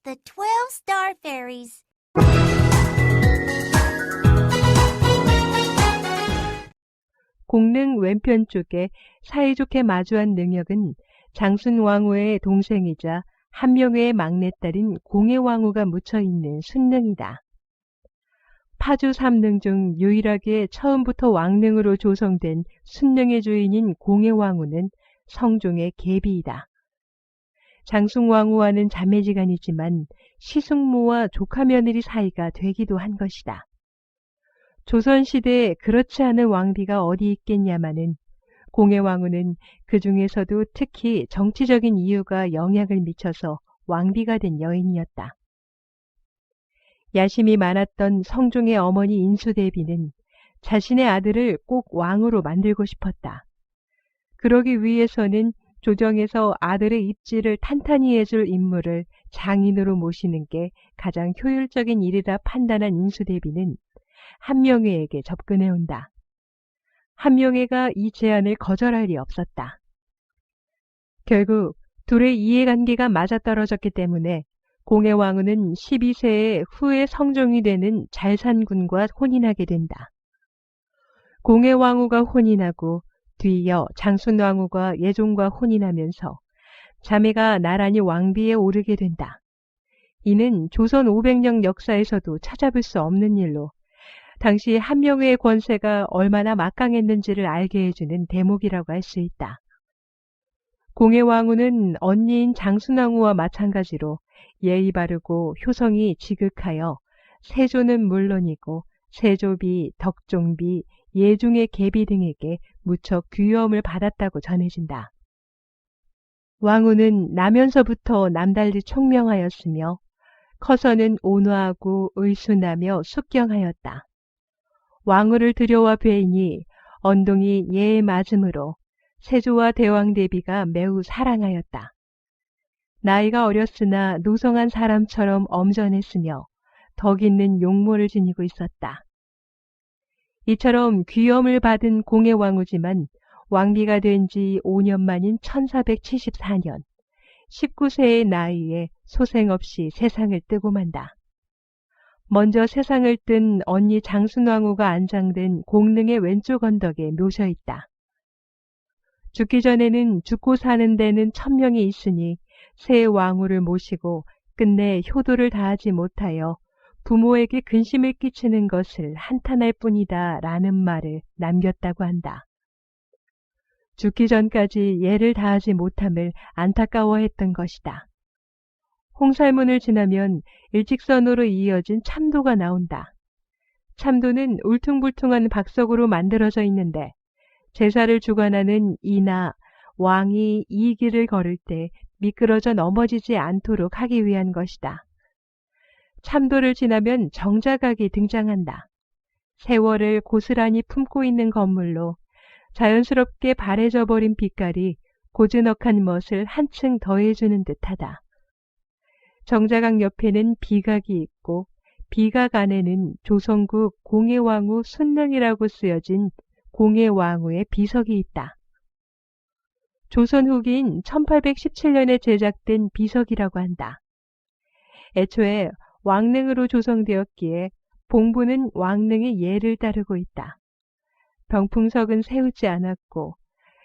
The 12 Star Fairies. 공릉 왼편 쪽에 사이좋게 마주한 능역은 장순왕후의 동생이자 한명회의 막내딸인 공해왕후가 묻혀있는 순릉이다. 파주 3릉 중 유일하게 처음부터 왕릉으로 조성된 순릉의 주인인 공해왕후는 성종의 계비이다. 장순왕후와는 자매지간이지만 시숙모와 조카며느리 사이가 되기도 한 것이다. 조선시대에 그렇지 않은 왕비가 어디 있겠냐마는 공해왕후는 그 중에서도 특히 정치적인 이유가 영향을 미쳐서 왕비가 된 여인이었다. 야심이 많았던 성종의 어머니 인수대비는 자신의 아들을 꼭 왕으로 만들고 싶었다. 그러기 위해서는 조정에서 아들의 입지를 탄탄히 해줄 인물을 장인으로 모시는 게 가장 효율적인 일이라 판단한 인수대비는 한명회에게 접근해온다. 한명회가 이 제안을 거절할 리 없었다. 결국 둘의 이해관계가 맞아떨어졌기 때문에 공해왕후는 12세에 후에 성종이 되는 잘산군과 혼인하게 된다. 공해왕후가 혼인하고 뒤이어 장순왕후가 예종과 혼인하면서 자매가 나란히 왕비에 오르게 된다. 이는 조선 500년 역사에서도 찾아볼 수 없는 일로 당시 한명회의 권세가 얼마나 막강했는지를 알게 해주는 대목이라고 할 수 있다. 공해왕후는 언니인 장순왕후와 마찬가지로 예의 바르고 효성이 지극하여 세조는 물론이고 세조비, 덕종비, 예중의 계비 등에게 무척 귀여움을 받았다고 전해진다. 왕후는 나면서부터 남달리 총명하였으며 커서는 온화하고 의순하며 숙경하였다. 왕후를 들여와 뵈니 언동이 예에 맞으므로 세조와 대왕대비가 매우 사랑하였다. 나이가 어렸으나 노성한 사람처럼 엄전했으며 덕 있는 용모를 지니고 있었다. 이처럼 귀염을 받은 공해왕후지만 왕비가 된 지 5년 만인 1474년 19세의 나이에 소생 없이 세상을 뜨고 만다. 먼저 세상을 뜬 언니 장순왕후가 안장된 공릉의 왼쪽 언덕에 묘셔 있다. 죽기 전에는 죽고 사는 데는 1000명이 있으니 새 왕후를 모시고 끝내 효도를 다하지 못하여 부모에게 근심을 끼치는 것을 한탄할 뿐이다 라는 말을 남겼다고 한다. 죽기 전까지 예를 다하지 못함을 안타까워했던 것이다. 홍살문을 지나면 일직선으로 이어진 참도가 나온다. 참도는 울퉁불퉁한 박석으로 만들어져 있는데 제사를 주관하는 이나 왕이 이 길을 걸을 때 미끄러져 넘어지지 않도록 하기 위한 것이다. 참도를 지나면 정자각이 등장한다. 세월을 고스란히 품고 있는 건물로 자연스럽게 바래져 버린 빛깔이 고즈넉한 멋을 한층 더해주는 듯하다. 정자각 옆에는 비각이 있고 비각 안에는 조선국 공해왕후 순릉이라고 쓰여진 공해왕후의 비석이 있다. 조선 후기인 1817년에 제작된 비석이라고 한다. 애초에 왕릉으로 조성되었기에 봉부는 왕릉의 예를 따르고 있다. 병풍석은 세우지 않았고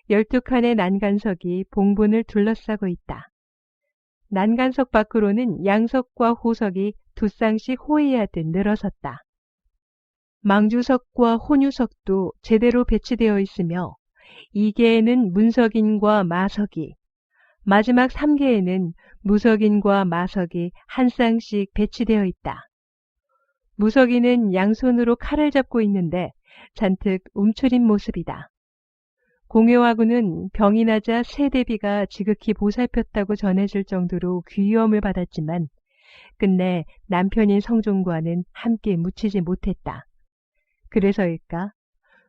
12칸의 난간석이 봉분을 둘러싸고 있다. 난간석 밖으로는 양석과 호석이 두 쌍씩 호위하듯 늘어섰다. 망주석과 혼유석도 제대로 배치되어 있으며 2개에는 문석인과 마석이, 마지막 3개에는 무석인과 마석이 한 쌍씩 배치되어 있다. 무석인은 양손으로 칼을 잡고 있는데 잔뜩 움츠린 모습이다. 공해왕후는 병이 나자 세대비가 지극히 보살폈다고 전해질 정도로 귀여움을 받았지만 끝내 남편인 성종과는 함께 묻히지 못했다. 그래서일까?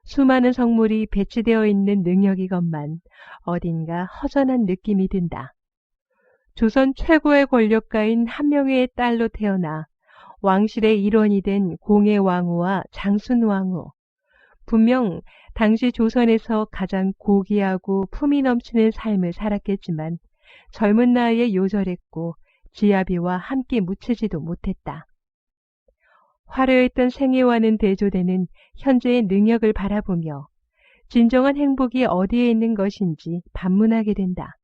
수많은 성물이 배치되어 있는 능력이건만 어딘가 허전한 느낌이 든다. 조선 최고의 권력가인 한명회의 딸로 태어나 왕실의 일원이 된 공해왕후와 장순왕후, 분명 당시 조선에서 가장 고귀하고 품이 넘치는 삶을 살았겠지만 젊은 나이에 요절했고 지아비와 함께 묻히지도 못했다. 화려했던 생애와는 대조되는 현재의 능력을 바라보며 진정한 행복이 어디에 있는 것인지 반문하게 된다.